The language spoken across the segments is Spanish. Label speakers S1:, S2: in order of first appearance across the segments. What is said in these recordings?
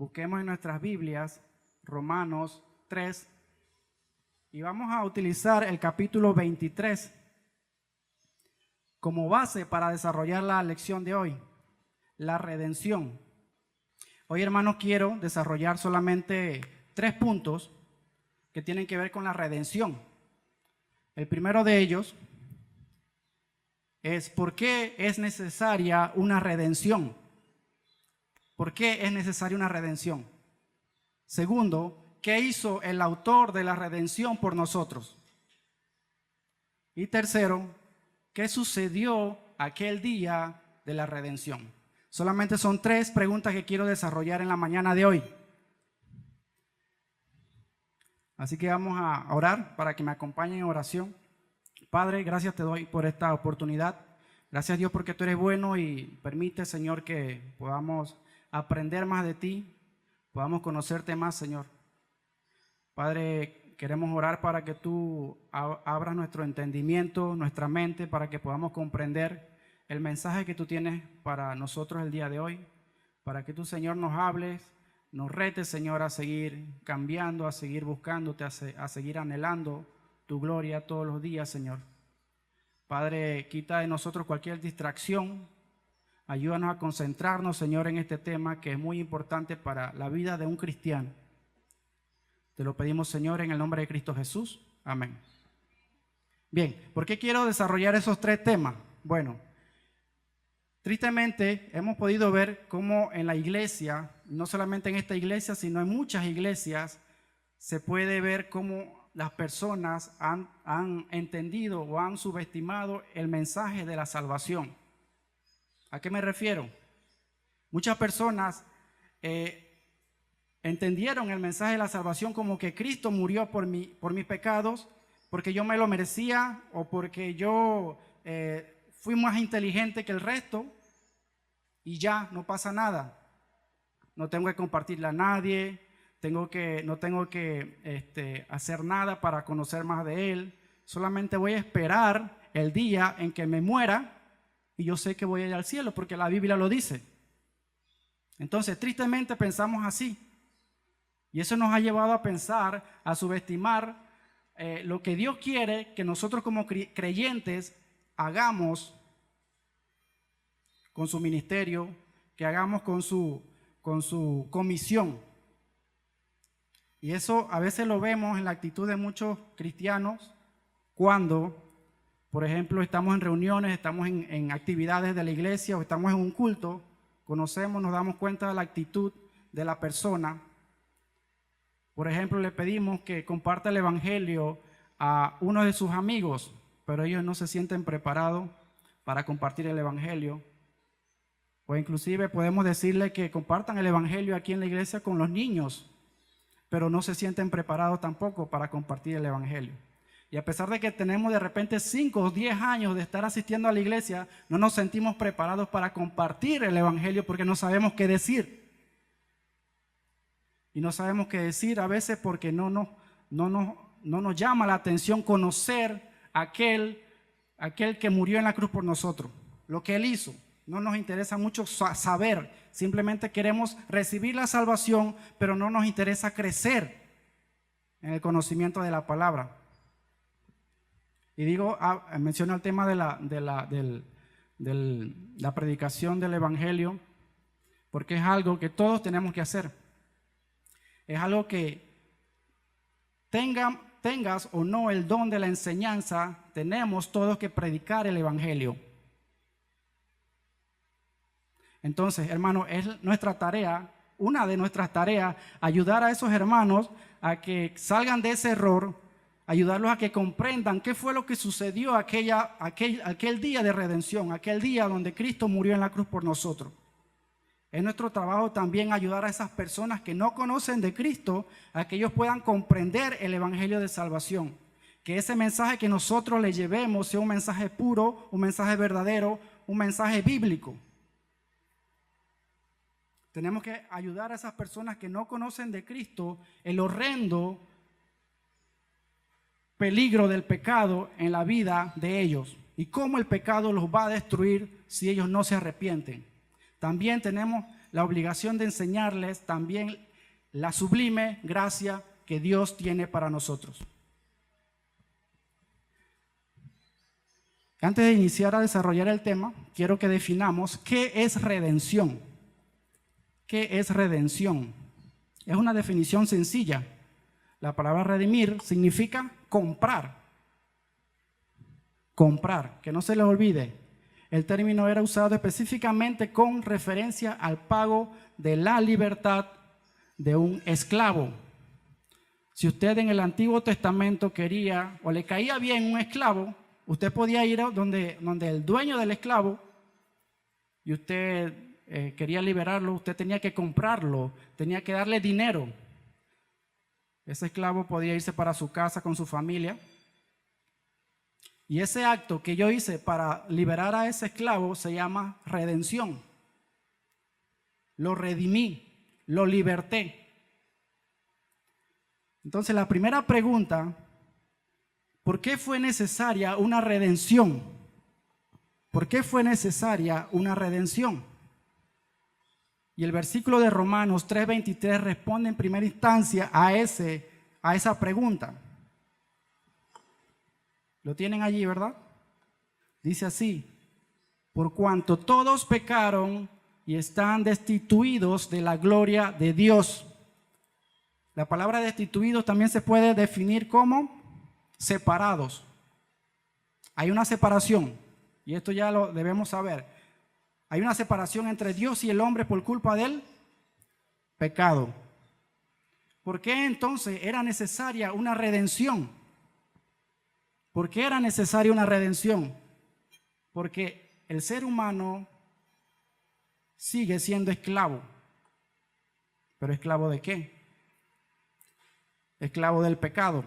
S1: busquemos en nuestras Biblias Romanos 3 y vamos a utilizar el capítulo 23 como base para desarrollar la lección de hoy, la redención. Hoy, hermanos, quiero desarrollar solamente 3 puntos que tienen que ver con la redención. El primero de ellos es ¿por qué es necesaria una redención? ¿Por qué es necesaria una redención? Segundo, ¿qué hizo el autor de la redención por nosotros? Y tercero, ¿qué sucedió aquel día de la redención? Solamente son 3 preguntas que quiero desarrollar en la mañana de hoy. Así que vamos a orar para que me acompañen en oración. Padre, gracias te doy por esta oportunidad. Gracias, Dios, porque tú eres bueno y permite, Señor, que podamos aprender más de ti, podamos conocerte más, Señor. Padre, queremos orar para que tú abras nuestro entendimiento, nuestra mente, para que podamos comprender el mensaje que tú tienes para nosotros el día de hoy, para que tú, Señor, nos hables, nos retes, Señor, a seguir cambiando, a seguir buscándote, a seguir anhelando tu gloria todos los días, Señor. Padre, quita de nosotros cualquier distracción. Ayúdanos a concentrarnos, Señor, en este tema que es muy importante para la vida de un cristiano. Te lo pedimos, Señor, en el nombre de Cristo Jesús. Amén. Bien, ¿por qué quiero desarrollar esos 3 temas? Bueno, tristemente hemos podido ver cómo en la iglesia, no solamente en esta iglesia, sino en muchas iglesias, se puede ver cómo las personas han entendido o han subestimado el mensaje de la salvación. ¿A qué me refiero? Muchas personas entendieron el mensaje de la salvación como que Cristo murió por mis pecados, porque yo me lo merecía o porque yo fui más inteligente que el resto y ya, no pasa nada. No tengo que compartirle a nadie, no tengo que hacer nada para conocer más de Él. Solamente voy a esperar el día en que me muera y yo sé que voy a ir al cielo porque la Biblia lo dice. Entonces, tristemente pensamos así. Y eso nos ha llevado a pensar, a subestimar lo que Dios quiere que nosotros como creyentes hagamos con su ministerio, que hagamos con su comisión. Y eso a veces lo vemos en la actitud de muchos cristianos cuando, por ejemplo, estamos en reuniones, estamos en actividades de la iglesia o estamos en un culto, conocemos, nos damos cuenta de la actitud de la persona. Por ejemplo, le pedimos que comparta el evangelio a uno de sus amigos, pero ellos no se sienten preparados para compartir el evangelio. O inclusive podemos decirle que compartan el evangelio aquí en la iglesia con los niños, pero no se sienten preparados tampoco para compartir el evangelio. Y a pesar de que tenemos de repente 5 o 10 años de estar asistiendo a la iglesia, no nos sentimos preparados para compartir el evangelio porque no sabemos qué decir. Y no sabemos qué decir a veces porque no nos llama la atención conocer aquel que murió en la cruz por nosotros, lo que Él hizo. No nos interesa mucho saber, simplemente queremos recibir la salvación, pero no nos interesa crecer en el conocimiento de la palabra. Y menciono el tema de la predicación del evangelio, porque es algo que todos tenemos que hacer. Es algo que tengas o no el don de la enseñanza, tenemos todos que predicar el evangelio. Entonces, hermano, es nuestra tarea, una de nuestras tareas, ayudar a esos hermanos a que salgan de ese error, ayudarlos a que comprendan qué fue lo que sucedió aquel día de redención, aquel día donde Cristo murió en la cruz por nosotros. Es nuestro trabajo también ayudar a esas personas que no conocen de Cristo a que ellos puedan comprender el evangelio de salvación. Que ese mensaje que nosotros le llevemos sea un mensaje puro, un mensaje verdadero, un mensaje bíblico. Tenemos que ayudar a esas personas que no conocen de Cristo el horrendo peligro del pecado en la vida de ellos y cómo el pecado los va a destruir si ellos no se arrepienten. También tenemos la obligación de enseñarles también la sublime gracia que Dios tiene para nosotros. Antes de iniciar a desarrollar el tema, quiero que definamos qué es redención. ¿Qué es redención? Es una definición sencilla. La palabra redimir significa comprar. Comprar, que no se les olvide. El término era usado específicamente con referencia al pago de la libertad de un esclavo. Si usted en el Antiguo Testamento quería o le caía bien un esclavo, usted podía ir donde el dueño del esclavo y usted quería liberarlo, usted tenía que comprarlo, tenía que darle dinero. Ese esclavo podía irse para su casa con su familia. Y ese acto que yo hice para liberar a ese esclavo se llama redención. Lo redimí, lo liberté. Entonces la primera pregunta, ¿por qué fue necesaria una redención? ¿Por qué fue necesaria una redención? Y el versículo de Romanos 3:23 responde en primera instancia a esa pregunta. Lo tienen allí, ¿verdad? Dice así: por cuanto todos pecaron y están destituidos de la gloria de Dios. La palabra destituidos también se puede definir como separados. Hay una separación, y esto ya lo debemos saber. Hay una separación entre Dios y el hombre por culpa del pecado. ¿Por qué entonces era necesaria una redención? ¿Por qué era necesaria una redención? Porque el ser humano sigue siendo esclavo. ¿Pero esclavo de qué? Esclavo del pecado.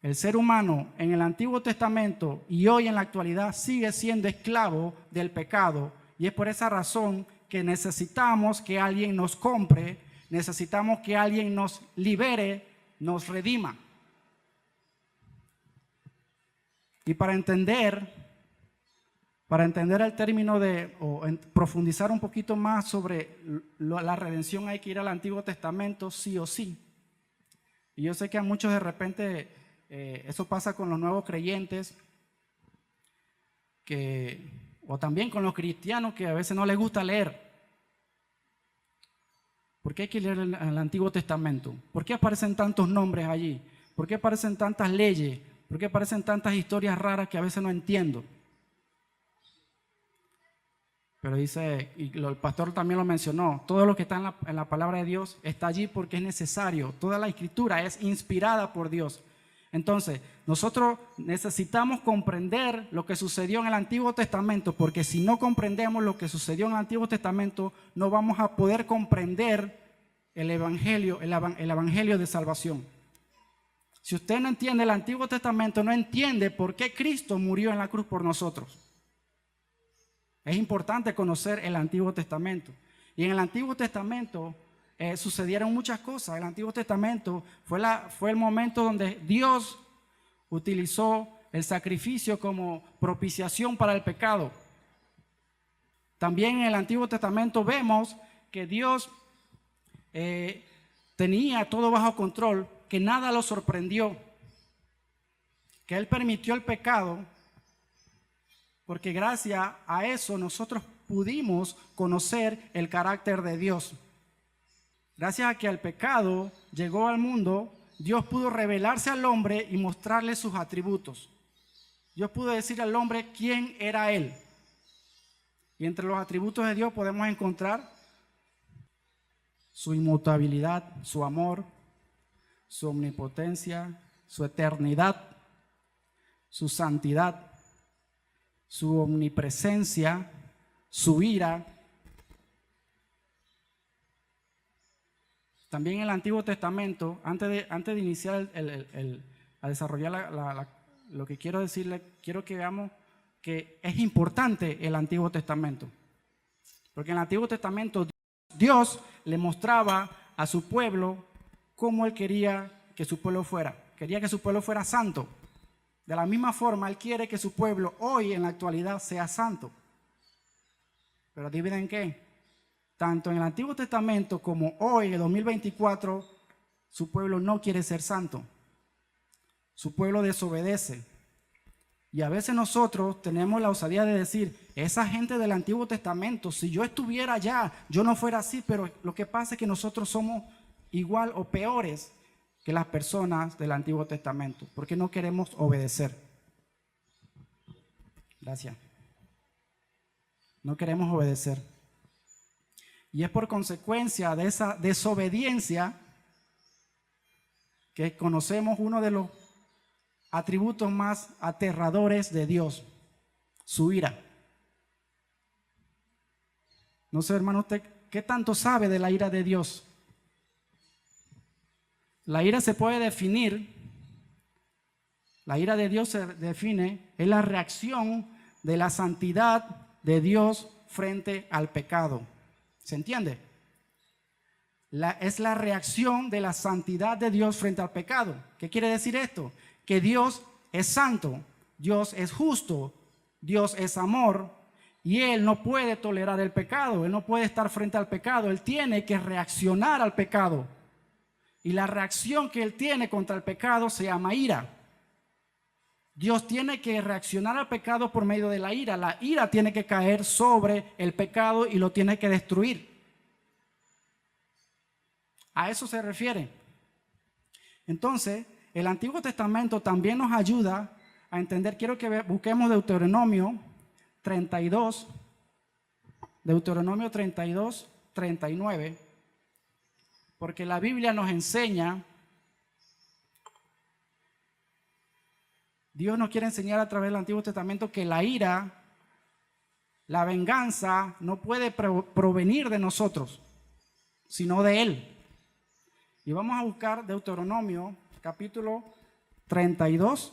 S1: El ser humano en el Antiguo Testamento y hoy en la actualidad sigue siendo esclavo del pecado. Y es por esa razón que necesitamos que alguien nos compre, necesitamos que alguien nos libere, nos redima. Y para entender el término profundizar un poquito más sobre la redención, hay que ir al Antiguo Testamento sí o sí. Y yo sé que a muchos de repente eso pasa con los nuevos creyentes, o también con los cristianos que a veces no les gusta leer. ¿Por qué hay que leer el Antiguo Testamento? ¿Por qué aparecen tantos nombres allí? ¿Por qué aparecen tantas leyes? ¿Por qué aparecen tantas historias raras que a veces no entiendo? Pero dice, y el pastor también lo mencionó, todo lo que está en la palabra de Dios está allí porque es necesario. Toda la escritura es inspirada por Dios. Entonces, nosotros necesitamos comprender lo que sucedió en el Antiguo Testamento, porque si no comprendemos lo que sucedió en el Antiguo Testamento, no vamos a poder comprender el evangelio de salvación. Si usted no entiende el Antiguo Testamento, no entiende por qué Cristo murió en la cruz por nosotros. Es importante conocer el Antiguo Testamento. Y en el Antiguo Testamento sucedieron muchas cosas. El Antiguo Testamento fue el momento donde Dios utilizó el sacrificio como propiciación para el pecado. También en el Antiguo Testamento vemos que Dios tenía todo bajo control, que nada lo sorprendió, que Él permitió el pecado, porque gracias a eso nosotros pudimos conocer el carácter de Dios. Gracias a que el pecado llegó al mundo, Dios pudo revelarse al hombre y mostrarle sus atributos. Dios pudo decir al hombre quién era Él. Y entre los atributos de Dios podemos encontrar su inmutabilidad, su amor, su omnipotencia, su eternidad, su santidad, su omnipresencia, su ira. También en el Antiguo Testamento, antes de iniciar a desarrollar lo que quiero decirle, quiero que veamos que es importante el Antiguo Testamento. Porque en el Antiguo Testamento Dios le mostraba a su pueblo cómo Él quería que su pueblo fuera. Quería que su pueblo fuera santo. De la misma forma, Él quiere que su pueblo hoy en la actualidad sea santo. Pero adivinen qué, tanto en el Antiguo Testamento como hoy, en el 2024, su pueblo no quiere ser santo. Su pueblo desobedece. Y a veces nosotros tenemos la osadía de decir, esa gente del Antiguo Testamento, si yo estuviera allá, yo no fuera así, pero lo que pasa es que nosotros somos igual o peores que las personas del Antiguo Testamento, porque no queremos obedecer. Gracias. No queremos obedecer. Y es por consecuencia de esa desobediencia que conocemos uno de los atributos más aterradores de Dios, su ira. No sé, hermano, ¿usted qué tanto sabe de la ira de Dios? La ira se puede definir, la ira de Dios se define, es la reacción de la santidad de Dios frente al pecado. ¿Se entiende? Es la reacción de la santidad de Dios frente al pecado. ¿Qué quiere decir esto? Que Dios es santo, Dios es justo, Dios es amor y Él no puede tolerar el pecado, Él no puede estar frente al pecado, Él tiene que reaccionar al pecado. Y la reacción que Él tiene contra el pecado se llama ira. Dios tiene que reaccionar al pecado por medio de la ira. La ira tiene que caer sobre el pecado y lo tiene que destruir. A eso se refiere. Entonces, el Antiguo Testamento también nos ayuda a entender. Quiero que busquemos Deuteronomio 32, 39, porque la Biblia nos enseña, Dios nos quiere enseñar a través del Antiguo Testamento que la ira, la venganza, no puede provenir de nosotros, sino de Él. Y vamos a buscar Deuteronomio capítulo 32.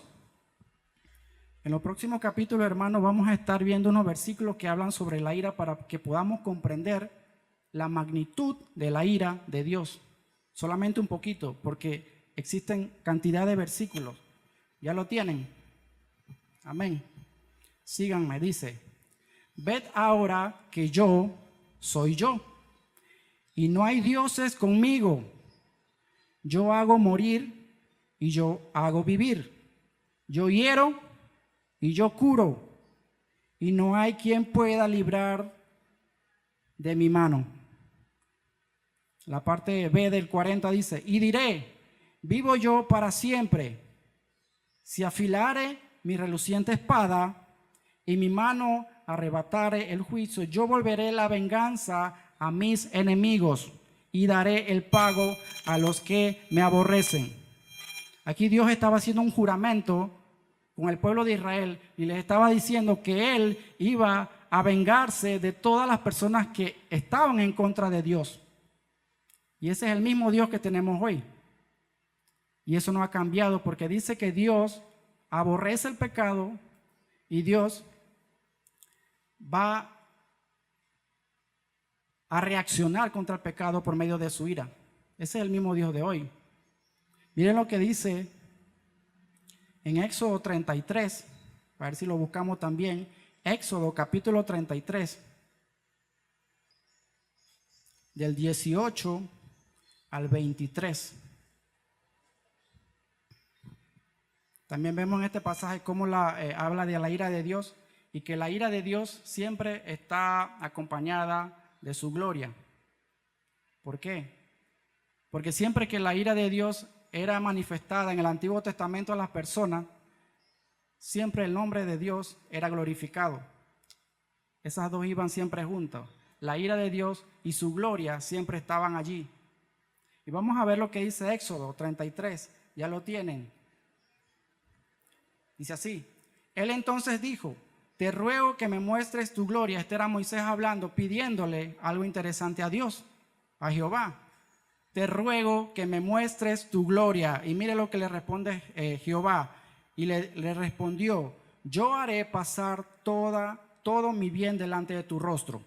S1: En los próximos capítulos, hermanos, vamos a estar viendo unos versículos que hablan sobre la ira para que podamos comprender la magnitud de la ira de Dios. Solamente un poquito, porque existen cantidad de versículos. ¿Ya lo tienen? Amén. Síganme, dice: ved ahora que yo soy yo, y no hay dioses conmigo. Yo hago morir y yo hago vivir. Yo hiero y yo curo, y no hay quien pueda librar de mi mano. La parte B del 40 dice: y diré, vivo yo para siempre. Si afilare mi reluciente espada y mi mano arrebatare el juicio, yo volveré la venganza a mis enemigos y daré el pago a los que me aborrecen. Aquí Dios estaba haciendo un juramento con el pueblo de Israel y les estaba diciendo que Él iba a vengarse de todas las personas que estaban en contra de Dios. Y ese es el mismo Dios que tenemos hoy. Y eso no ha cambiado, porque dice que Dios aborrece el pecado y Dios va a reaccionar contra el pecado por medio de su ira. Ese es el mismo Dios de hoy. Miren lo que dice en Éxodo 33, a ver si lo buscamos también. Éxodo capítulo 33, del 18 al 23. También vemos en este pasaje cómo habla de la ira de Dios, y que la ira de Dios siempre está acompañada de su gloria. ¿Por qué? Porque siempre que la ira de Dios era manifestada en el Antiguo Testamento a las personas, siempre el nombre de Dios era glorificado. Esas dos iban siempre juntas. La ira de Dios y su gloria siempre estaban allí. Y vamos a ver lo que dice Éxodo 33. Ya lo tienen. Dice así: Él entonces dijo: te ruego que me muestres tu gloria. Este era Moisés hablando, pidiéndole algo interesante a Dios, a Jehová. Te ruego que me muestres tu gloria. Y mire lo que le responde Jehová. Y le respondió: yo haré pasar todo mi bien delante de tu rostro,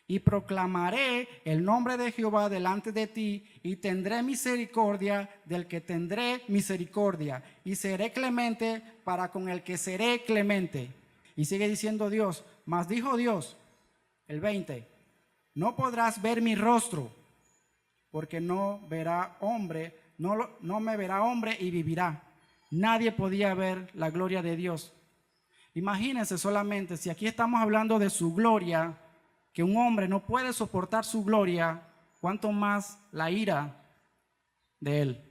S1: y proclamaré el nombre de Jehová delante de ti, y tendré misericordia del que tendré misericordia, y seré clemente para con el que seré clemente. Y sigue diciendo Dios: mas dijo Dios, el 20, no podrás ver mi rostro, porque no verá hombre, no me verá hombre y vivirá. Nadie podía ver la gloria de Dios. Imagínense solamente, si aquí estamos hablando de su gloria, que un hombre no puede soportar su gloria, cuánto más la ira de él.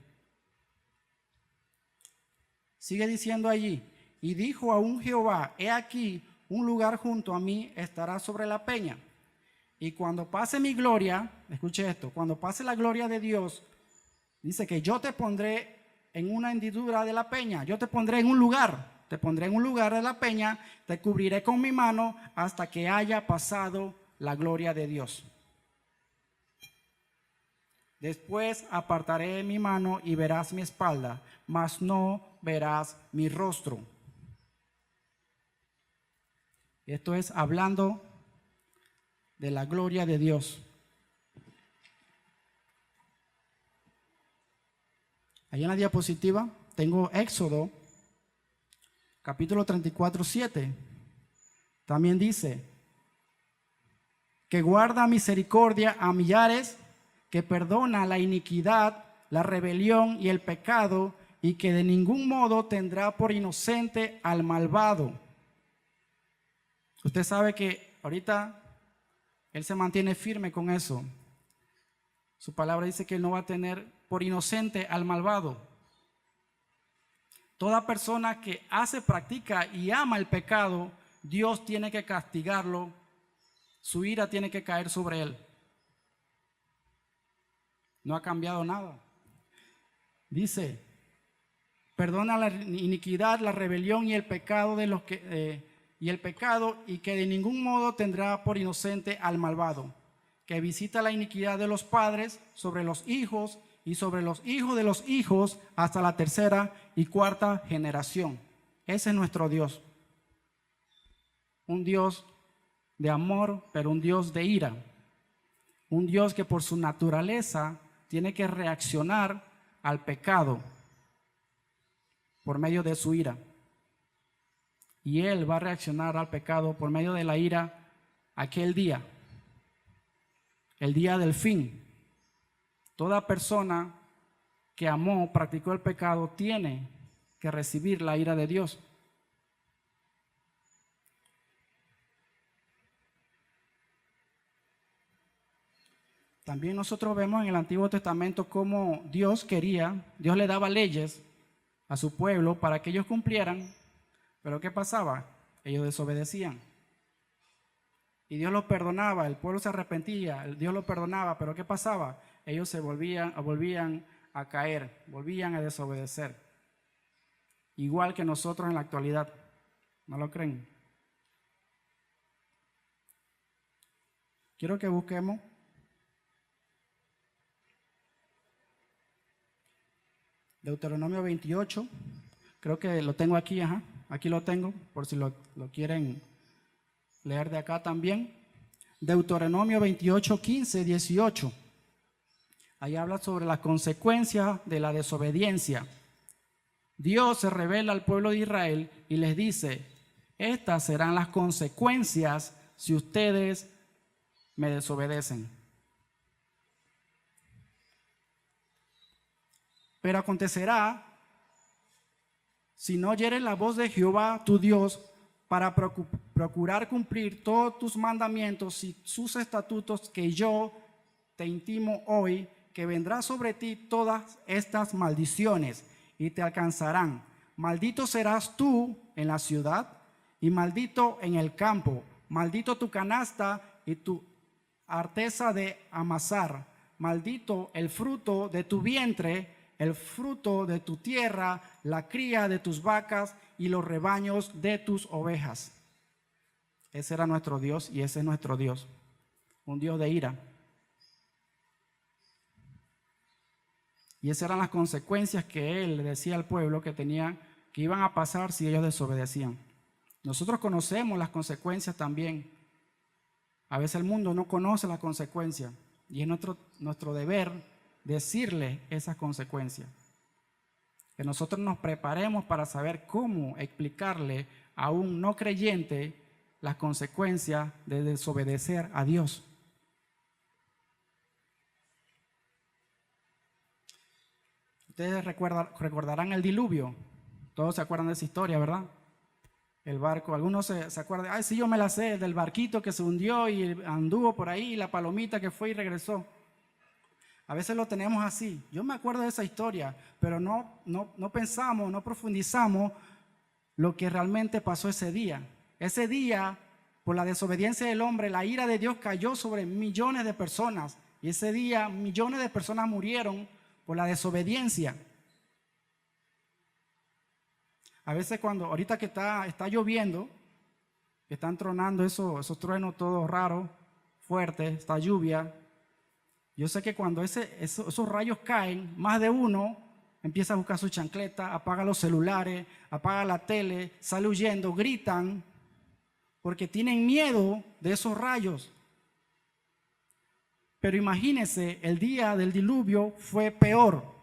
S1: Sigue diciendo allí, y dijo aún Jehová, he aquí, un lugar junto a mí estará sobre la peña. Y cuando pase mi gloria, escuche esto, cuando pase la gloria de Dios, dice que yo te pondré en una hendidura de la peña, yo te pondré en un lugar, te pondré en un lugar de la peña, te cubriré con mi mano hasta que haya pasado la gloria de Dios. Después apartaré mi mano y verás mi espalda, mas no verás mi rostro. Esto es hablando de la gloria de Dios. Ahí en la diapositiva tengo Éxodo, capítulo 34, 7. También dice que guarda misericordia a millares, que perdona la iniquidad, la rebelión y el pecado, y que de ningún modo tendrá por inocente al malvado. Usted sabe que ahorita Él se mantiene firme con eso. Su palabra dice que Él no va a tener por inocente al malvado. Toda persona que hace, practica y ama el pecado, Dios tiene que castigarlo. Su ira tiene que caer sobre él. No ha cambiado nada. Dice, perdona la iniquidad, la rebelión y el pecado de los que y que de ningún modo tendrá por inocente al malvado, que visita la iniquidad de los padres sobre los hijos y sobre los hijos de los hijos hasta la tercera y cuarta generación. Ese es nuestro Dios. Un Dios de amor, pero un Dios de ira. Un Dios que por su naturaleza tiene que reaccionar al pecado por medio de su ira. Y Él va a reaccionar al pecado por medio de la ira aquel día, el día del fin. Toda persona que amó, practicó el pecado, tiene que recibir la ira de Dios. También nosotros vemos en el Antiguo Testamento cómo Dios le daba leyes a su pueblo para que ellos cumplieran, pero ¿qué pasaba? Ellos desobedecían. Y Dios los perdonaba, el pueblo se arrepentía, Dios los perdonaba, pero ¿qué pasaba? Ellos se volvían a caer, volvían a desobedecer. Igual que nosotros en la actualidad. ¿No lo creen? Quiero que busquemos Deuteronomio 28, creo que lo tengo aquí, aquí lo tengo, por si lo quieren leer de acá también. Deuteronomio 28, 15, 18. Ahí habla sobre las consecuencias de la desobediencia. Dios se revela al pueblo de Israel y les dice, estas serán las consecuencias si ustedes me desobedecen. Pero acontecerá, si no oyeres la voz de Jehová tu Dios, para procurar cumplir todos tus mandamientos y sus estatutos que yo te intimo hoy, que vendrá sobre ti todas estas maldiciones y te alcanzarán. Maldito serás tú en la ciudad y maldito en el campo. Maldito tu canasta y tu arteza de amasar. Maldito el fruto de tu vientre, el fruto de tu tierra, la cría de tus vacas y los rebaños de tus ovejas. Ese era nuestro Dios y ese es nuestro Dios, un Dios de ira. Y esas eran las consecuencias que Él le decía al pueblo que iban a pasar si ellos desobedecían. Nosotros conocemos las consecuencias también. A veces el mundo no conoce las consecuencias y es nuestro deber decirle esas consecuencias. Que nosotros nos preparemos para saber cómo explicarle a un no creyente las consecuencias de desobedecer a Dios. Ustedes recordarán el diluvio. Todos se acuerdan de esa historia, ¿verdad? El barco, algunos se acuerdan, ay, sí, yo me la sé, del barquito que se hundió y anduvo por ahí, y la palomita que fue y regresó. A veces lo tenemos así. Yo me acuerdo de esa historia, pero no pensamos, no profundizamos lo que realmente pasó ese día. Ese día, por la desobediencia del hombre, la ira de Dios cayó sobre millones de personas. Y ese día, millones de personas murieron por la desobediencia. A veces ahorita que está lloviendo, que están tronando esos truenos todos raros, fuertes, esta lluvia, yo sé que cuando esos rayos caen, más de uno empieza a buscar su chancleta, apaga los celulares, apaga la tele, sale huyendo, gritan, porque tienen miedo de esos rayos. Pero imagínense, el día del diluvio fue peor.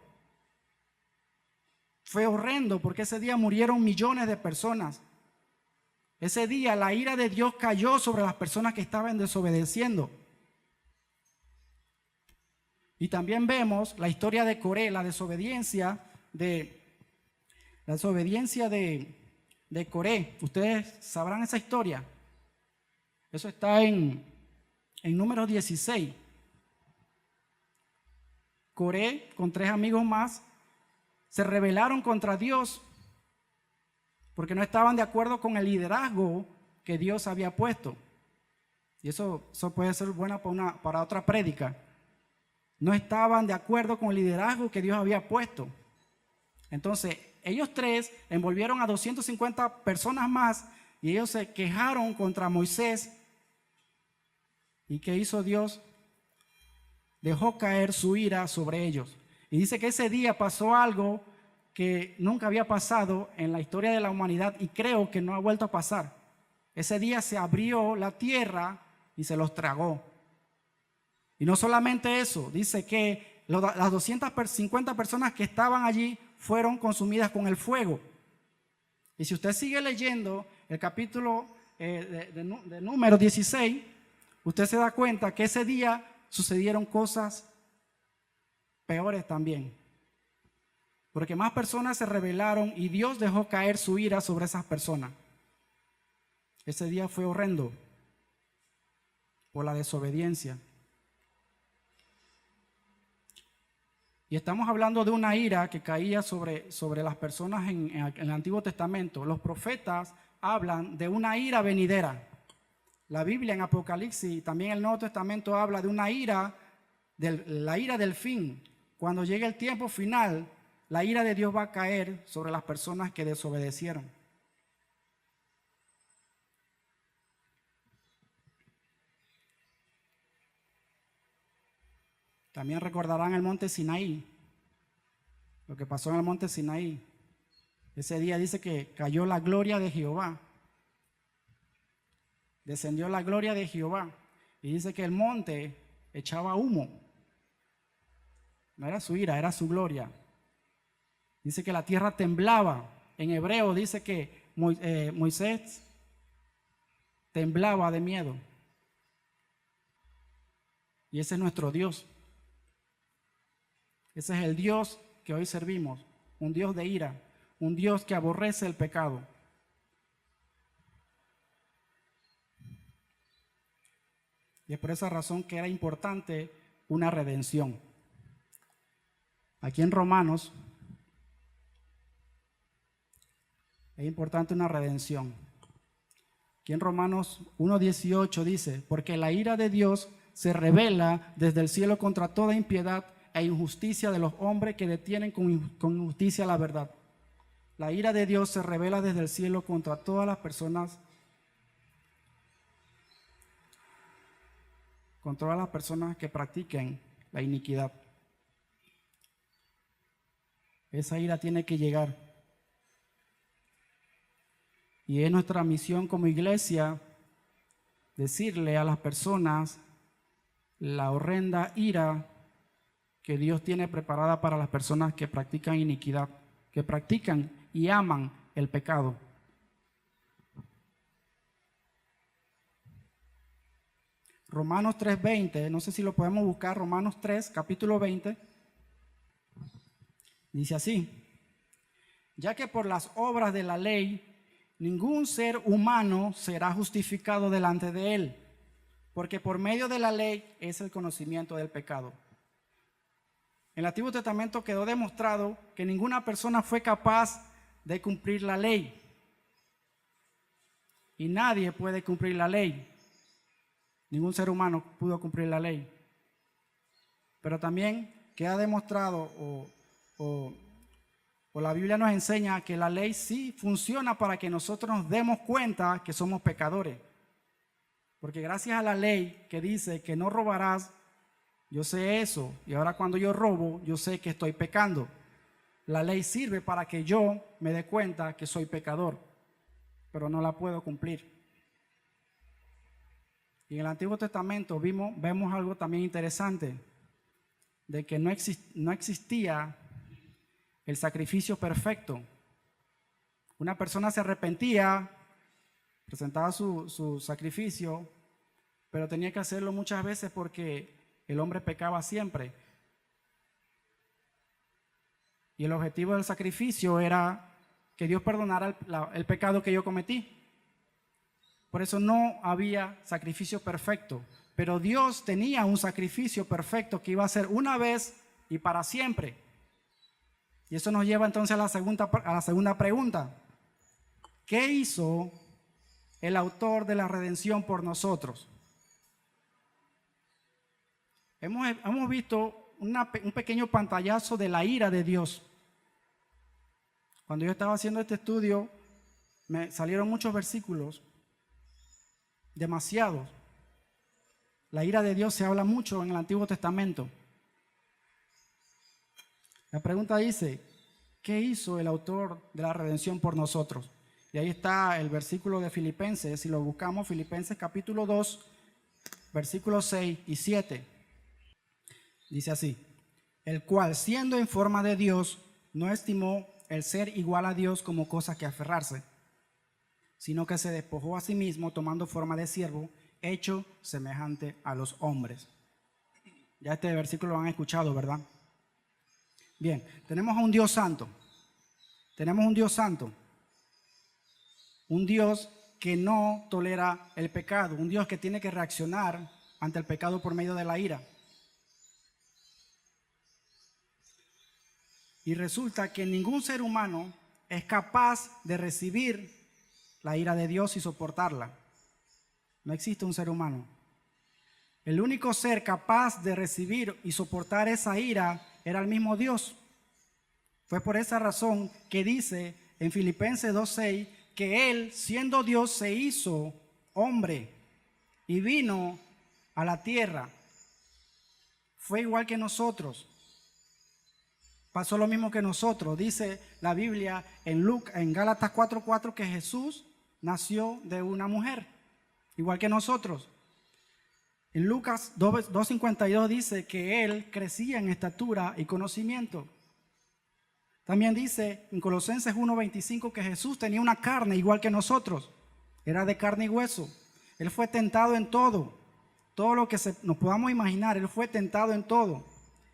S1: Fue horrendo porque ese día murieron millones de personas. Ese día la ira de Dios cayó sobre las personas que estaban desobedeciendo. Y también vemos la historia de Coré, la desobediencia de Coré. Ustedes sabrán esa historia. Eso está en Números 16. Coré con 3 amigos más se rebelaron contra Dios porque no estaban de acuerdo con el liderazgo que Dios había puesto. Y eso puede ser bueno para otra prédica. No estaban de acuerdo con el liderazgo que Dios había puesto. Entonces, ellos 3 envolvieron a 250 personas más y ellos se quejaron contra Moisés. ¿Y qué hizo Dios? Dejó caer su ira sobre ellos. Y dice que ese día pasó algo que nunca había pasado en la historia de la humanidad y creo que no ha vuelto a pasar. Ese día se abrió la tierra y se los tragó. Y no solamente eso, dice que las 250 personas que estaban allí fueron consumidas con el fuego. Y si usted sigue leyendo el capítulo de Números 16, usted se da cuenta que ese día sucedieron cosas peores también. Porque más personas se rebelaron y Dios dejó caer su ira sobre esas personas. Ese día fue horrendo por la desobediencia. Y estamos hablando de una ira que caía sobre las personas en el Antiguo Testamento. Los profetas hablan de una ira venidera. La Biblia en Apocalipsis y también el Nuevo Testamento habla de una ira, la ira del fin. Cuando llegue el tiempo final, la ira de Dios va a caer sobre las personas que desobedecieron. También recordarán el monte Sinaí, lo que pasó en el monte Sinaí. Ese día dice que cayó la gloria de Jehová. Descendió la gloria de Jehová. Y dice que el monte echaba humo. No era su ira, era su gloria. Dice que la tierra temblaba. En hebreo dice que Moisés temblaba de miedo. Y ese es nuestro Dios. Ese es el Dios que hoy servimos. Un Dios de ira. Un Dios que aborrece el pecado. Y es por esa razón que era importante una redención. Aquí en Romanos es importante una redención. Aquí en Romanos 1:18 dice, porque la ira de Dios se revela desde el cielo contra toda impiedad e injusticia de los hombres que detienen con injusticia la verdad. La ira de Dios se revela desde el cielo contra todas las personas, contra todas las personas que practiquen la iniquidad. Esa ira tiene que llegar. Y es nuestra misión como iglesia decirle a las personas la horrenda ira que Dios tiene preparada para las personas que practican iniquidad, que practican y aman el pecado. Romanos 3:20, no sé si lo podemos buscar, Romanos 3, capítulo 20. Dice así: ya que por las obras de la ley ningún ser humano será justificado delante de él, porque por medio de la ley es el conocimiento del pecado. En el Antiguo Testamento quedó demostrado que ninguna persona fue capaz de cumplir la ley. Y nadie puede cumplir la ley. Ningún ser humano pudo cumplir la ley. Pero también queda demostrado, o la Biblia nos enseña que la ley sí funciona para que nosotros nos demos cuenta que somos pecadores. Porque gracias a la ley que dice que no robarás, yo sé eso, y ahora cuando yo robo, yo sé que estoy pecando. La ley sirve para que yo me dé cuenta que soy pecador, pero no la puedo cumplir. Y en el Antiguo Testamento vemos algo también interesante, de que no existía el sacrificio perfecto. Una persona se arrepentía, presentaba su sacrificio, pero tenía que hacerlo muchas veces porque el hombre pecaba siempre. Y el objetivo del sacrificio era que Dios perdonara el pecado que yo cometí. Por eso no había sacrificio perfecto. Pero Dios tenía un sacrificio perfecto que iba a ser una vez y para siempre. Y eso nos lleva entonces a la segunda pregunta. ¿Qué hizo el autor de la redención por nosotros? Hemos visto un pequeño pantallazo de la ira de Dios. Cuando yo estaba haciendo este estudio, me salieron muchos versículos, demasiados. La ira de Dios se habla mucho en el Antiguo Testamento. La pregunta dice: ¿qué hizo el autor de la redención por nosotros? Y ahí está el versículo de Filipenses. Si lo buscamos, Filipenses capítulo 2, versículos 6 y 7. Dice así: el cual, siendo en forma de Dios, no estimó el ser igual a Dios como cosa que aferrarse, sino que se despojó a sí mismo, tomando forma de siervo, hecho semejante a los hombres. Ya este versículo lo han escuchado, ¿verdad? Bien, tenemos a un Dios santo. Tenemos un Dios santo. Un Dios que no tolera el pecado. Un Dios que tiene que reaccionar ante el pecado por medio de la ira. Y resulta que ningún ser humano es capaz de recibir la ira de Dios y soportarla. No existe un ser humano. El único ser capaz de recibir y soportar esa ira era el mismo Dios. Fue por esa razón que dice en Filipenses 2:6 que Él, siendo Dios, se hizo hombre y vino a la tierra. Fue igual que nosotros. Pasó lo mismo que nosotros. Dice la Biblia en Gálatas 4:4 que Jesús nació de una mujer, igual que nosotros. En Lucas 2:52 dice que Él crecía en estatura y conocimiento. También dice en Colosenses 1:25 que Jesús tenía una carne igual que nosotros. Era de carne y hueso. Él fue tentado en todo. Todo lo que nos podamos imaginar, Él fue tentado en todo.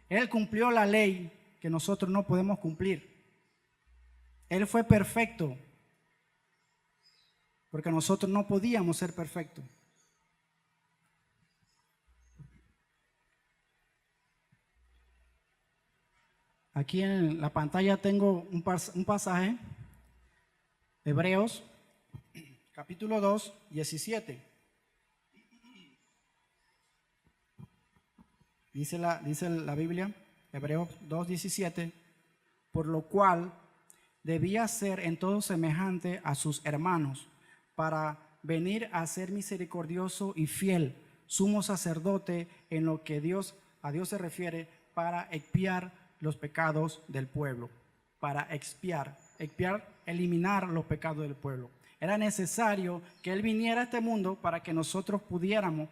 S1: Él cumplió la ley que nosotros no podemos cumplir. Él fue perfecto, porque nosotros no podíamos ser perfectos. Aquí en la pantalla tengo un pasaje, Hebreos, capítulo 2, 17. Dice la Biblia, Hebreos 2, 17, por lo cual debía ser en todo semejante a sus hermanos, para venir a ser misericordioso y fiel, sumo sacerdote en lo que a Dios se refiere, para expiar los pecados del pueblo, para expiar, eliminar los pecados del pueblo. Era necesario que Él viniera a este mundo para que nosotros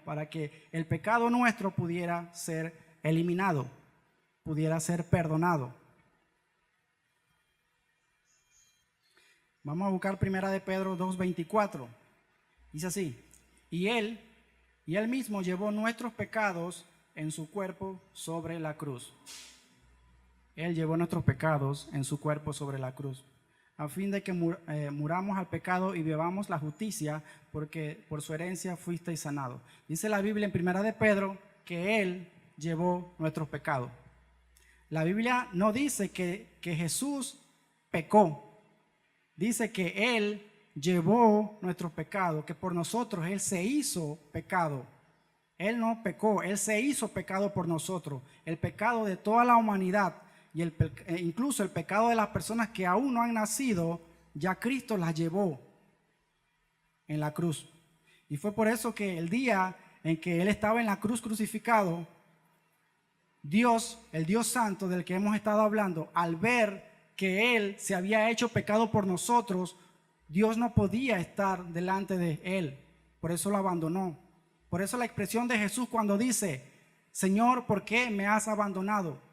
S1: para que el pecado nuestro pudiera ser eliminado, pudiera ser perdonado. Vamos a buscar primera de Pedro 2:24. Dice así: y él mismo llevó nuestros pecados en su cuerpo sobre la cruz. Él llevó nuestros pecados en su cuerpo sobre la cruz, a fin de que muramos al pecado y vivamos la justicia, porque por su herencia fuisteis sanados. Dice la Biblia en Primera de Pedro que Él llevó nuestros pecados. La Biblia no dice que Jesús pecó, dice que Él llevó nuestros pecados, que por nosotros Él se hizo pecado. Él no pecó, Él se hizo pecado por nosotros. El pecado de toda la humanidad y incluso el pecado de las personas que aún no han nacido, ya Cristo las llevó en la cruz. Y fue por eso que el día en que Él estaba en la cruz crucificado, Dios, el Dios Santo del que hemos estado hablando, al ver que Él se había hecho pecado por nosotros, Dios no podía estar delante de Él. Por eso lo abandonó. Por eso la expresión de Jesús cuando dice, Señor, ¿por qué me has abandonado?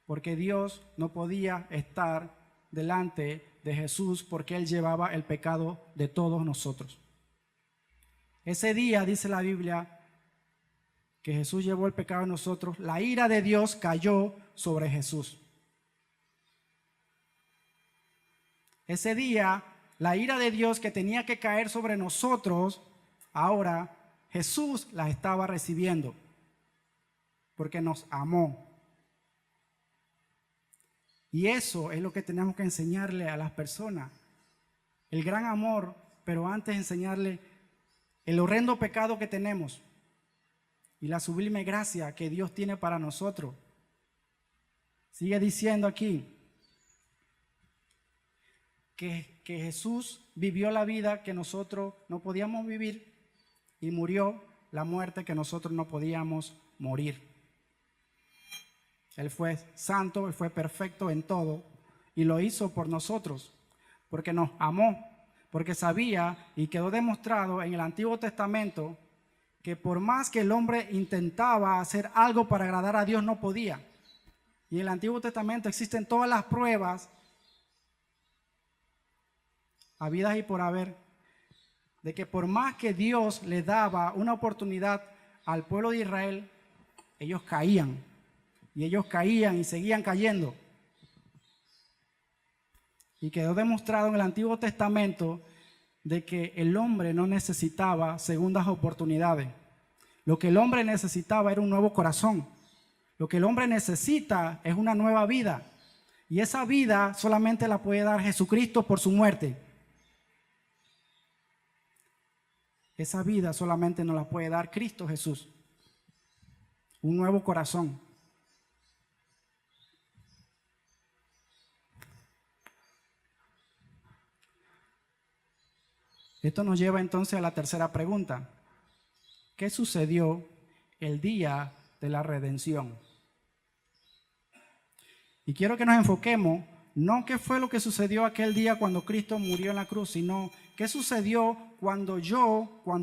S1: Porque Dios no podía estar delante de Jesús porque Él llevaba el pecado de todos nosotros. Ese día, dice la Biblia, que Jesús llevó el pecado de nosotros, la ira de Dios cayó sobre Jesús. Ese día, la ira de Dios que tenía que caer sobre nosotros, ahora Jesús la estaba recibiendo porque nos amó. Y eso es lo que tenemos que enseñarle a las personas. El gran amor, pero antes enseñarle el horrendo pecado que tenemos y la sublime gracia que Dios tiene para nosotros. Sigue diciendo aquí que Jesús vivió la vida que nosotros no podíamos vivir y murió la muerte que nosotros no podíamos morir. Él fue santo, Él fue perfecto en todo y lo hizo por nosotros, porque nos amó, porque sabía y quedó demostrado en el Antiguo Testamento que por más que el hombre intentaba hacer algo para agradar a Dios, no podía. Y en el Antiguo Testamento existen todas las pruebas habidas y por haber, de que por más que Dios le daba una oportunidad al pueblo de Israel, ellos caían. Y ellos caían y seguían cayendo. Y quedó demostrado en el Antiguo Testamento de que el hombre no necesitaba segundas oportunidades. Lo que el hombre necesitaba era un nuevo corazón. Lo que el hombre necesita es una nueva vida. Y esa vida solamente la puede dar Jesucristo por su muerte. Esa vida solamente nos la puede dar Cristo Jesús. Un nuevo corazón. Esto nos lleva entonces a la tercera pregunta. ¿Qué sucedió el día de la redención? Y quiero que nos enfoquemos, no qué fue lo que sucedió aquel día cuando Cristo murió en la cruz, sino qué sucedió cuando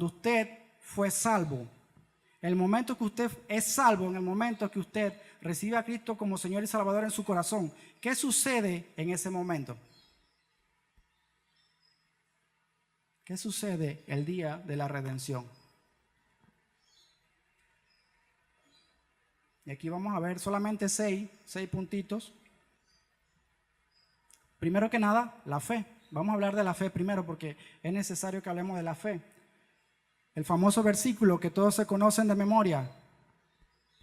S1: usted fue salvo. El momento que usted es salvo, en el momento que usted recibe a Cristo como Señor y Salvador en su corazón, ¿qué sucede en ese momento? ¿Qué sucede el día de la redención? Y aquí vamos a ver solamente seis puntitos. Primero que nada, la fe. Vamos a hablar de la fe primero porque es necesario que hablemos de la fe. El famoso versículo que todos se conocen de memoria.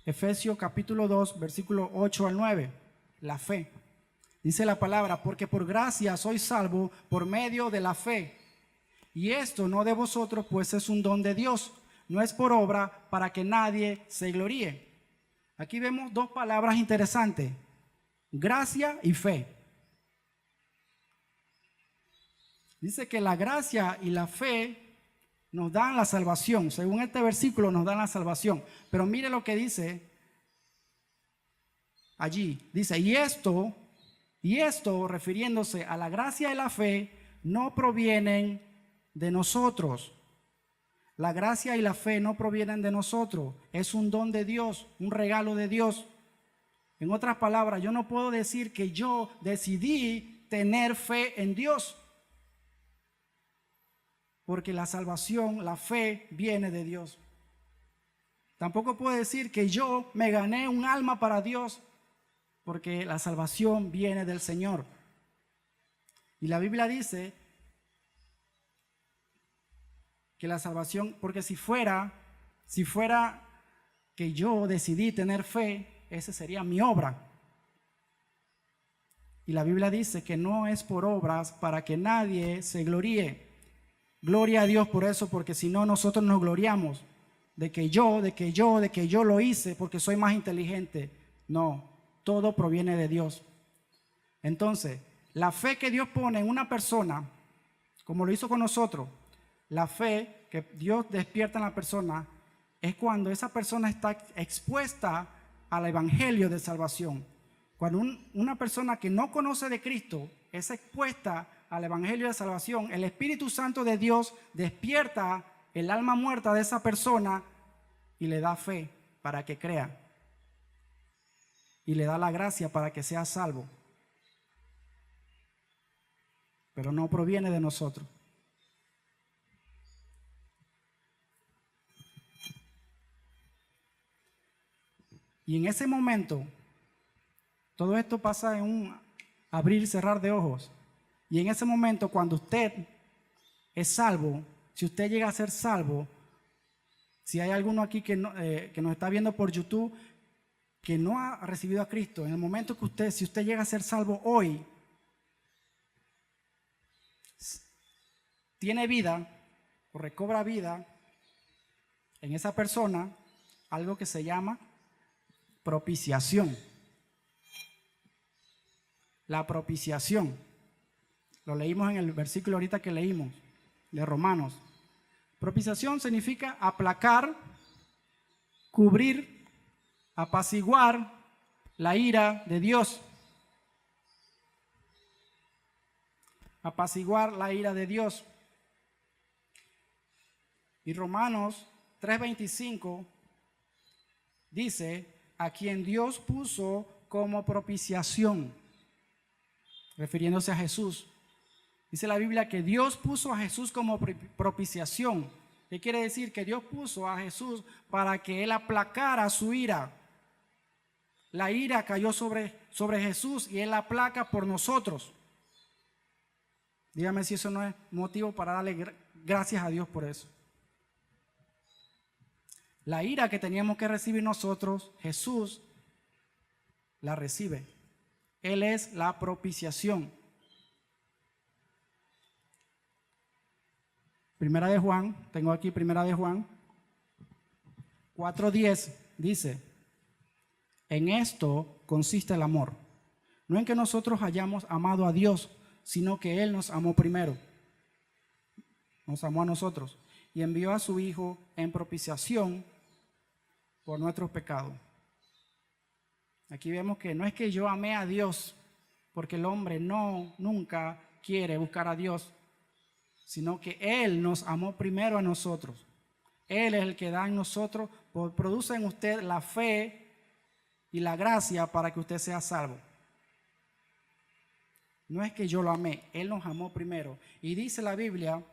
S1: Efesios capítulo 2, versículo 8 al 9. La fe. Dice la palabra, porque por gracia sois salvo por medio de la fe. Y esto no de vosotros, pues es un don de Dios. No es por obra para que nadie se gloríe. Aquí vemos dos palabras interesantes. Gracia y fe. Dice que la gracia y la fe nos dan la salvación. Según este versículo nos dan la salvación. Pero mire lo que dice allí. Dice, y esto refiriéndose a la gracia y la fe, no provienen de nosotros. La gracia y la fe no provienen de nosotros. Es un don de Dios, un regalo de Dios. En otras palabras, yo no puedo decir que yo decidí tener fe en Dios. Porque la salvación, la fe, viene de Dios. Tampoco puedo decir que yo me gané un alma para Dios, porque la salvación viene del Señor. Y la Biblia dice que la salvación, porque si fuera que yo decidí tener fe, esa sería mi obra. Y la Biblia dice que no es por obras para que nadie se gloríe. Gloria a Dios por eso, porque si no nosotros nos gloriamos de que yo lo hice porque soy más inteligente. No, todo proviene de Dios. Entonces, la fe que Dios pone en una persona, como lo hizo con nosotros, la fe que Dios despierta en la persona es cuando esa persona está expuesta al evangelio de salvación. Cuando una persona que no conoce de Cristo es expuesta al evangelio de salvación, el Espíritu Santo de Dios despierta el alma muerta de esa persona y le da fe para que crea. Y le da la gracia para que sea salvo. Pero no proviene de nosotros. Y en ese momento, todo esto pasa en un abrir y cerrar de ojos. Y en ese momento, cuando usted es salvo, si usted llega a ser salvo, si hay alguno aquí que nos está viendo por YouTube, que no ha recibido a Cristo, en el momento que si usted llega a ser salvo hoy, tiene vida o recobra vida en esa persona, algo que se llama propiciación. La propiciación. Lo leímos en el versículo ahorita que leímos de Romanos. Propiciación significa aplacar, cubrir, apaciguar la ira de Dios. Apaciguar la ira de Dios. Y Romanos 3:25 dice, a quien Dios puso como propiciación, refiriéndose a Jesús. Dice la Biblia que Dios puso a Jesús como propiciación. ¿Qué quiere decir? Que Dios puso a Jesús para que Él aplacara su ira. La ira cayó sobre Jesús y Él la aplaca por nosotros. Dígame si eso no es motivo para darle gracias a Dios por eso. La ira que teníamos que recibir nosotros, Jesús la recibe. Él es la propiciación. Primera de Juan, tengo aquí Primera de Juan 4:10, dice, en esto consiste el amor. No en que nosotros hayamos amado a Dios, sino que Él nos amó primero. Nos amó a nosotros y envió a su Hijo en propiciación por nuestros pecados. Aquí vemos que no es que yo amé a Dios, porque el hombre nunca quiere buscar a Dios, sino que Él nos amó primero a nosotros. Él es el que da en nosotros, produce en usted la fe y la gracia para que usted sea salvo. No es que yo lo amé, Él nos amó primero. Y dice la Biblia,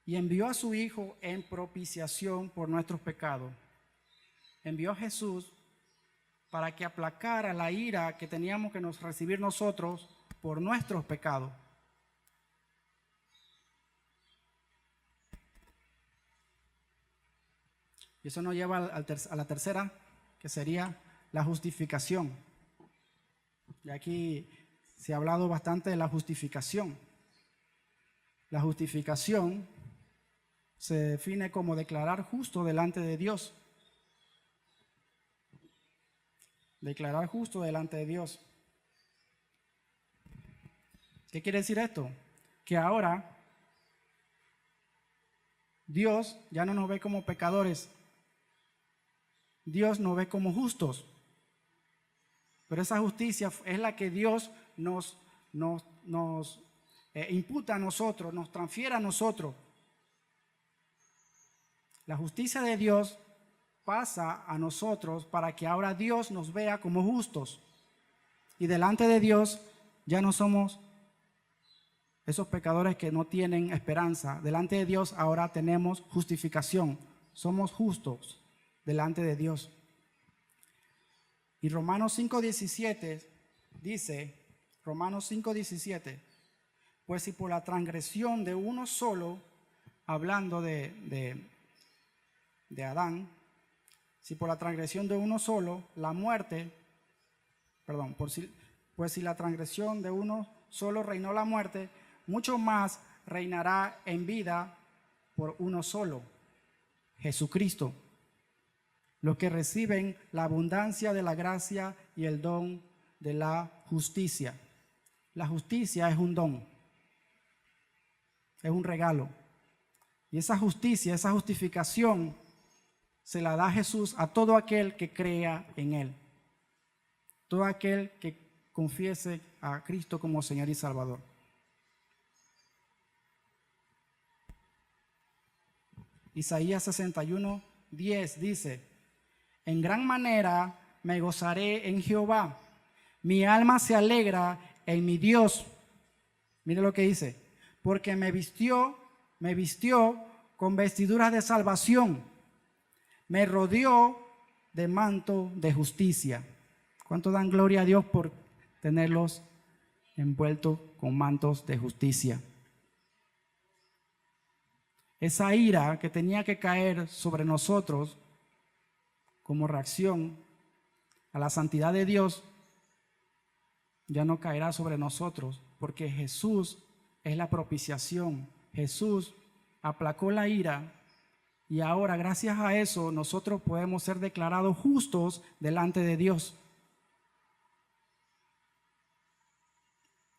S1: y envió a su Hijo en propiciación por nuestros pecados. Envió a Jesús para que aplacara la ira que teníamos que recibir nosotros por nuestros pecados. Y eso nos lleva a la tercera, que sería la justificación. Y aquí se ha hablado bastante de la justificación. La justificación se define como declarar justo delante de Dios. Declarar justo delante de Dios. ¿Qué quiere decir esto? Que ahora Dios ya no nos ve como pecadores. Dios nos ve como justos. Pero esa justicia es la que Dios nos imputa a nosotros, nos transfiere a nosotros. La justicia de Dios pasa a nosotros para que ahora Dios nos vea como justos. Y delante de Dios ya no somos esos pecadores que no tienen esperanza. Delante de Dios ahora tenemos justificación. Somos justos. delante de Dios. Y Romanos 5:17 dice, Romanos 5:17, pues si por la transgresión de uno solo, hablando de Adán, si por la transgresión de uno solo, la muerte, pues si la transgresión de uno solo reinó la muerte, mucho más reinará en vida por uno solo, Jesucristo, los que reciben la abundancia de la gracia y el don de la justicia. La justicia es un don, es un regalo. Y esa justicia, esa justificación, se la da Jesús a todo aquel que crea en Él. Todo aquel que confiese a Cristo como Señor y Salvador. Isaías 61:10 dice, en gran manera me gozaré en Jehová, mi alma se alegra en mi Dios. Mire lo que dice, porque me vistió con vestiduras de salvación, me rodeó de manto de justicia. ¿Cuánto dan gloria a Dios por tenerlos envueltos con mantos de justicia? Esa ira que tenía que caer sobre nosotros como reacción a la santidad de Dios, ya no caerá sobre nosotros, porque Jesús es la propiciación. Jesús aplacó la ira y ahora, gracias a eso, nosotros podemos ser declarados justos delante de Dios.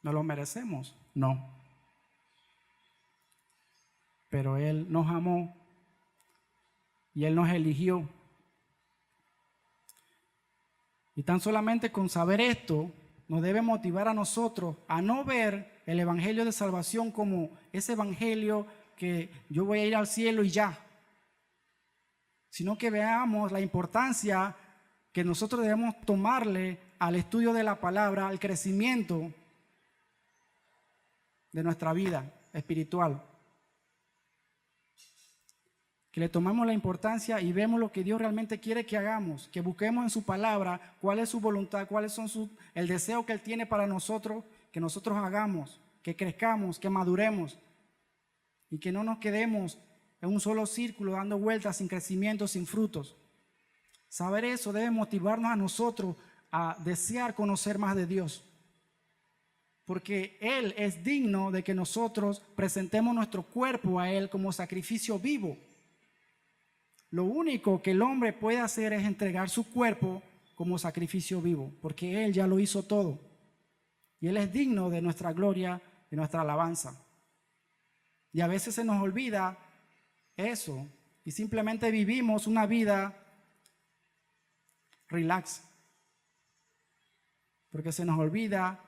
S1: ¿No lo merecemos? No. Pero Él nos amó y Él nos eligió. Y tan solamente con saber esto, nos debe motivar a nosotros a no ver el evangelio de salvación como ese evangelio que yo voy a ir al cielo y ya, sino que veamos la importancia que nosotros debemos tomarle al estudio de la palabra, al crecimiento de nuestra vida espiritual. Que le tomamos la importancia y vemos lo que Dios realmente quiere que hagamos, que busquemos en su palabra cuál es su voluntad, cuáles son el deseo que Él tiene para nosotros, que nosotros hagamos, que crezcamos, que maduremos y que no nos quedemos en un solo círculo dando vueltas sin crecimiento, sin frutos. Saber eso debe motivarnos a nosotros a desear conocer más de Dios, porque Él es digno de que nosotros presentemos nuestro cuerpo a Él como sacrificio vivo. Lo único que el hombre puede hacer es entregar su cuerpo como sacrificio vivo, porque Él ya lo hizo todo. Y Él es digno de nuestra gloria y nuestra alabanza. Y a veces se nos olvida eso y simplemente vivimos una vida relax, porque se nos olvida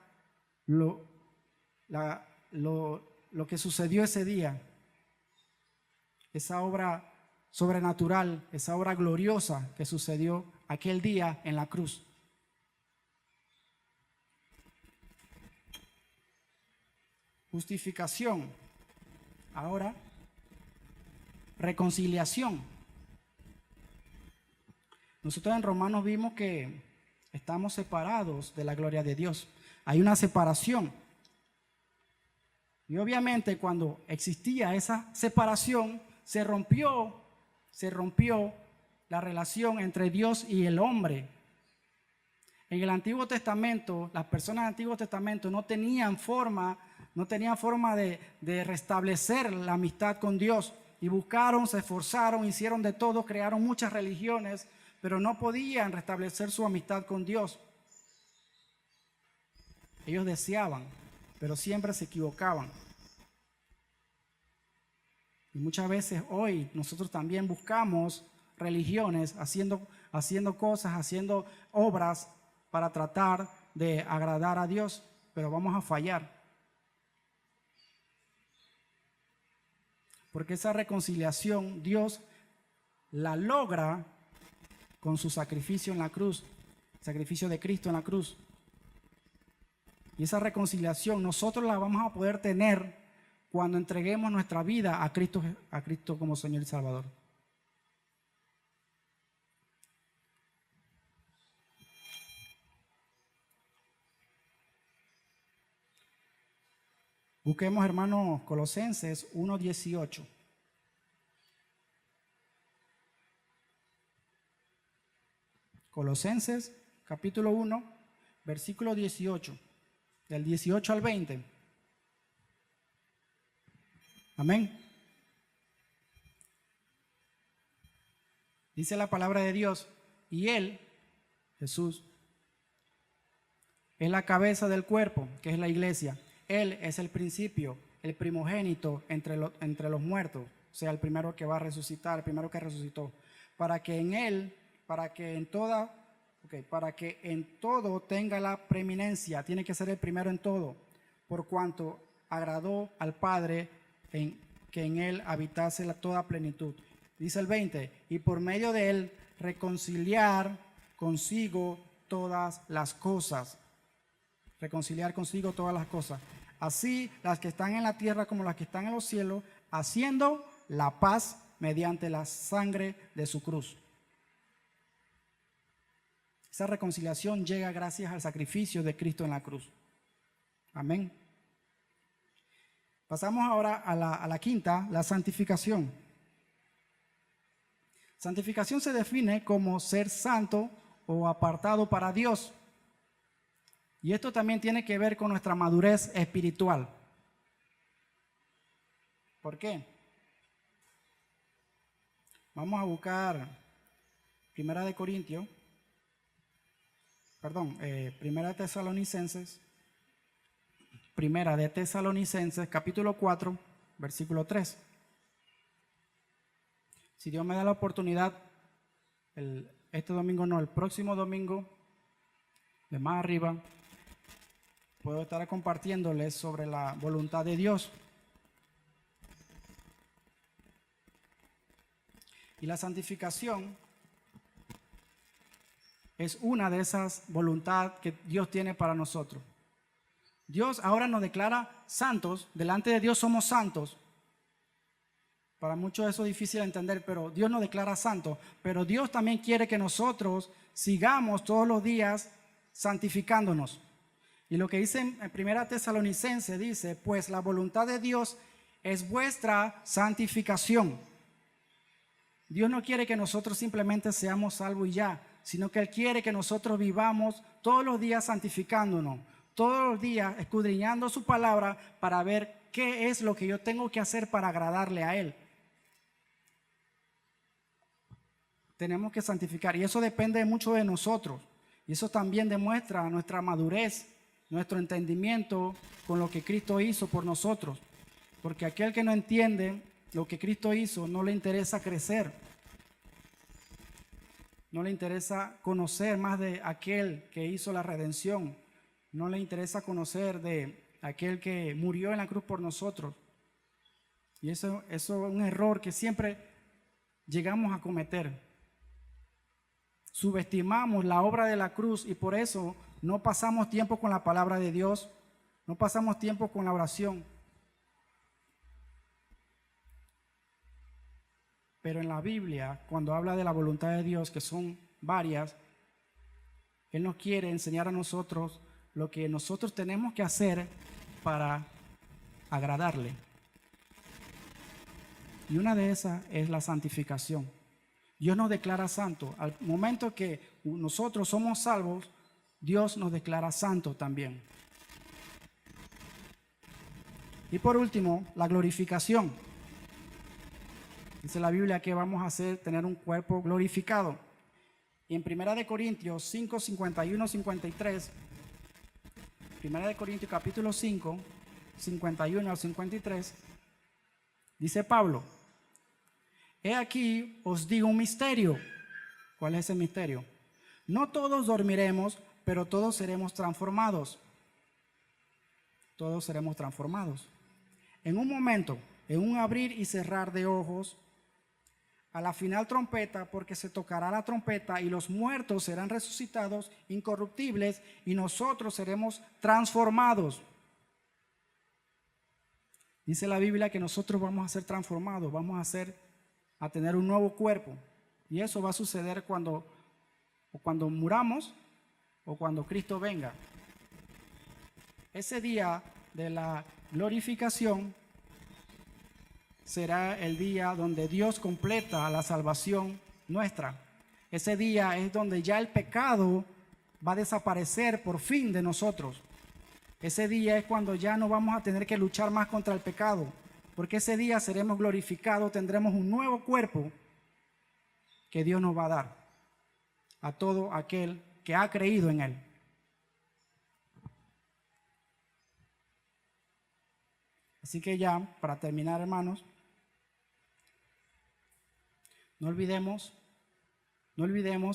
S1: lo que sucedió ese día, esa obra sobrenatural, esa obra gloriosa que sucedió aquel día en la cruz. Justificación. Ahora, reconciliación. Nosotros en Romanos vimos que estamos separados de la gloria de Dios. Hay una separación. Y obviamente cuando existía esa separación, se rompió la relación entre Dios y el hombre. En el Antiguo Testamento, las personas del Antiguo Testamento no tenían forma de restablecer la amistad con Dios. Y buscaron, se esforzaron, hicieron de todo, crearon muchas religiones, pero no podían restablecer su amistad con Dios. Ellos deseaban, pero siempre se equivocaban. Y muchas veces hoy nosotros también buscamos religiones, haciendo cosas, haciendo obras para tratar de agradar a Dios, pero vamos a fallar. Porque esa reconciliación Dios la logra con su sacrificio en la cruz, el sacrificio de Cristo en la cruz. Y esa reconciliación nosotros la vamos a poder tener cuando entreguemos nuestra vida a Cristo como Señor y Salvador. Busquemos, hermanos, Colosenses 1:18. Colosenses capítulo 1, versículo 18, del 18 al 20. Amén. Dice la palabra de Dios, y Él, Jesús, es la cabeza del cuerpo, que es la iglesia. Él es el principio, el primogénito entre los muertos, o sea, el primero que va a resucitar, el primero que resucitó, para que en todo tenga la preeminencia. Tiene que ser el primero en todo, por cuanto agradó al Padre que en él habitase toda plenitud. Dice el 20, y por medio de él reconciliar consigo todas las cosas. Reconciliar consigo todas las cosas. Así las que están en la tierra como las que están en los cielos, haciendo la paz mediante la sangre de su cruz. Esa reconciliación llega gracias al sacrificio de Cristo en la cruz. Amén. Pasamos ahora a la quinta, la santificación. Santificación se define como ser santo o apartado para Dios. Y esto también tiene que ver con nuestra madurez espiritual. ¿Por qué? Vamos a buscar Primera de Tesalonicenses, capítulo 4, versículo 3. Si Dios me da la oportunidad, este domingo no, el próximo domingo, de más arriba, puedo estar compartiéndoles sobre la voluntad de Dios. Y la santificación es una de esas voluntades que Dios tiene para nosotros. Dios ahora nos declara santos. Delante de Dios somos santos. Para muchos eso es difícil de entender, pero Dios nos declara santos. Pero Dios también quiere que nosotros sigamos todos los días santificándonos. Y lo que dice en 1 Tesalonicenses dice, pues la voluntad de Dios es vuestra santificación. Dios no quiere que nosotros simplemente seamos salvos y ya, sino que Él quiere que nosotros vivamos todos los días santificándonos, todos los días escudriñando su palabra para ver qué es lo que yo tengo que hacer para agradarle a Él. Tenemos que santificar y eso depende mucho de nosotros. Y eso también demuestra nuestra madurez, nuestro entendimiento con lo que Cristo hizo por nosotros. Porque aquel que no entiende lo que Cristo hizo, no le interesa crecer. No le interesa conocer más de aquel que hizo la redención. No le interesa conocer de aquel que murió en la cruz por nosotros. Y eso es un error que siempre llegamos a cometer. Subestimamos la obra de la cruz y por eso no pasamos tiempo con la palabra de Dios, no pasamos tiempo con la oración. Pero en la Biblia, cuando habla de la voluntad de Dios, que son varias, Él nos quiere enseñar a nosotros lo que nosotros tenemos que hacer para agradarle. Y una de esas es la santificación. Dios nos declara santos. Al momento que nosotros somos salvos, Dios nos declara santos también. Y por último, la glorificación. Dice la Biblia que vamos a tener un cuerpo glorificado. Y en 1 Corintios 5, 51, 53, 1 Corintios capítulo 5, 51 al 53, dice Pablo, he aquí os digo un misterio. ¿Cuál es ese misterio? No todos dormiremos, pero todos seremos transformados. Todos seremos transformados. En un momento, en un abrir y cerrar de ojos, a la final trompeta, porque se tocará la trompeta y los muertos serán resucitados incorruptibles y nosotros seremos transformados. Dice la Biblia que nosotros vamos a ser transformados, vamos a tener un nuevo cuerpo. Y eso va a suceder cuando muramos o cuando Cristo venga. Ese día de la glorificación será el día donde Dios completa la salvación nuestra. Ese día es donde ya el pecado va a desaparecer por fin de nosotros. Ese día es cuando ya no vamos a tener que luchar más contra el pecado, porque ese día seremos glorificados, tendremos un nuevo cuerpo que Dios nos va a dar a todo aquel que ha creído en Él. Así que ya, para terminar, hermanos, no olvidemos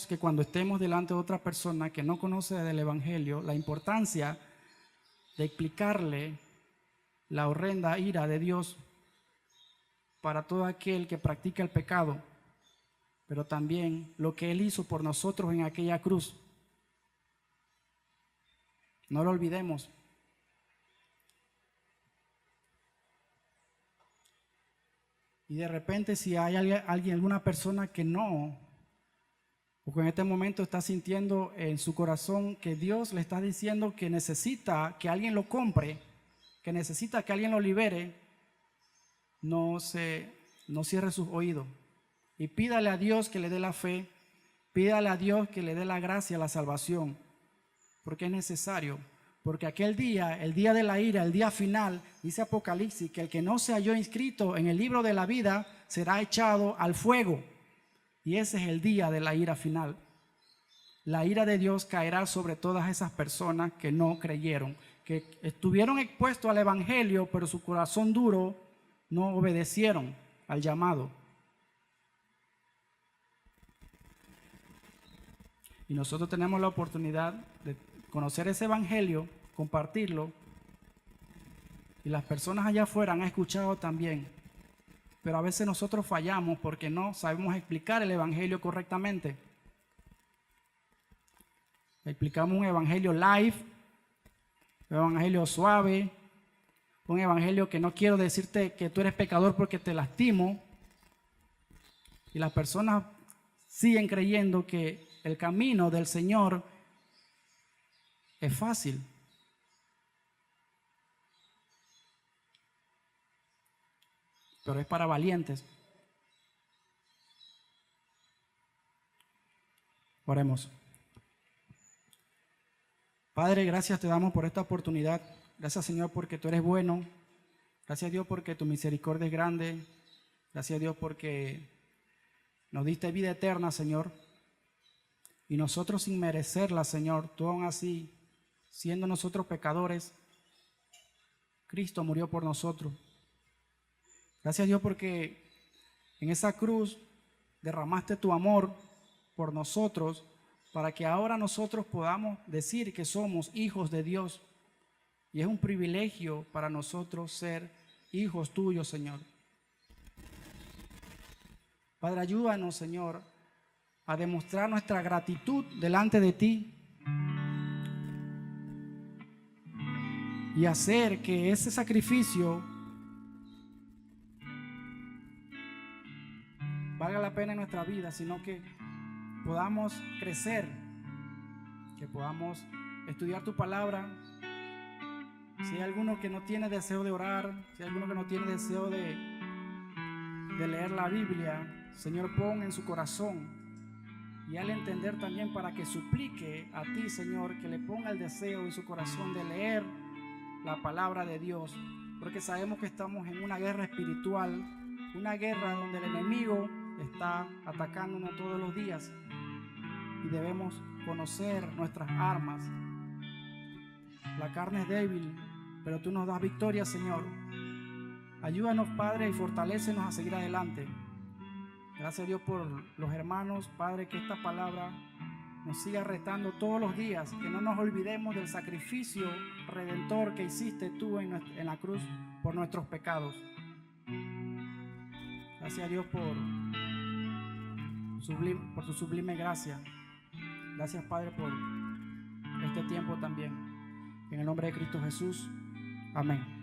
S1: que cuando estemos delante de otra persona que no conoce del Evangelio, la importancia de explicarle la horrenda ira de Dios para todo aquel que practica el pecado, pero también lo que Él hizo por nosotros en aquella cruz. No lo olvidemos. Y de repente si hay alguna persona que no, o que en este momento está sintiendo en su corazón que Dios le está diciendo que necesita que alguien lo compre, que necesita que alguien lo libere, no cierre sus oídos y pídale a Dios que le dé la fe, pídale a Dios que le dé la gracia, la salvación, porque es necesario. Porque aquel día, el día de la ira, el día final, dice Apocalipsis, que el que no se halló inscrito en el libro de la vida será echado al fuego. Y ese es el día de la ira final. La ira de Dios caerá sobre todas esas personas que no creyeron, que estuvieron expuestos al Evangelio, pero su corazón duro no obedecieron al llamado. Y nosotros tenemos la oportunidad de conocer ese Evangelio, compartirlo, y las personas allá afuera han escuchado también, pero a veces nosotros fallamos porque no sabemos explicar el Evangelio correctamente. Explicamos un Evangelio live, un Evangelio suave, un Evangelio que no quiero decirte que tú eres pecador porque te lastimo, y las personas siguen creyendo que el camino del Señor es fácil. Pero es para valientes. Oremos. Padre, gracias te damos por esta oportunidad. Gracias, Señor, porque tú eres bueno. Gracias, Dios, porque tu misericordia es grande. Gracias, Dios, porque nos diste vida eterna, Señor. Y nosotros sin merecerla, Señor, tú aún así, siendo nosotros pecadores, Cristo murió por nosotros. Gracias, Dios, porque en esa cruz derramaste tu amor por nosotros para que ahora nosotros podamos decir que somos hijos de Dios. Y es un privilegio para nosotros ser hijos tuyos, Señor. Padre, ayúdanos, Señor, a demostrar nuestra gratitud delante de ti y hacer que ese sacrificio valga la pena en nuestra vida, sino que podamos crecer, que podamos estudiar tu palabra. Si hay alguno que no tiene deseo de orar, si hay alguno que no tiene deseo de leer la Biblia, Señor, pon en su corazón y al entender también para que suplique a ti, Señor, que le ponga el deseo en su corazón de leer la palabra de Dios, porque sabemos que estamos en una guerra espiritual, una guerra donde el enemigo está atacándonos todos los días y debemos conocer nuestras armas. La carne es débil, pero tú nos das victoria, Señor. Ayúdanos, Padre, y fortalécenos a seguir adelante. Gracias a Dios por los hermanos, Padre, que esta palabra nos siga retando todos los días, que no nos olvidemos del sacrificio redentor que hiciste tú en la cruz por nuestros pecados. Gracias a Dios por tu sublime gracia. Gracias, Padre, por este tiempo también. En el nombre de Cristo Jesús. Amén.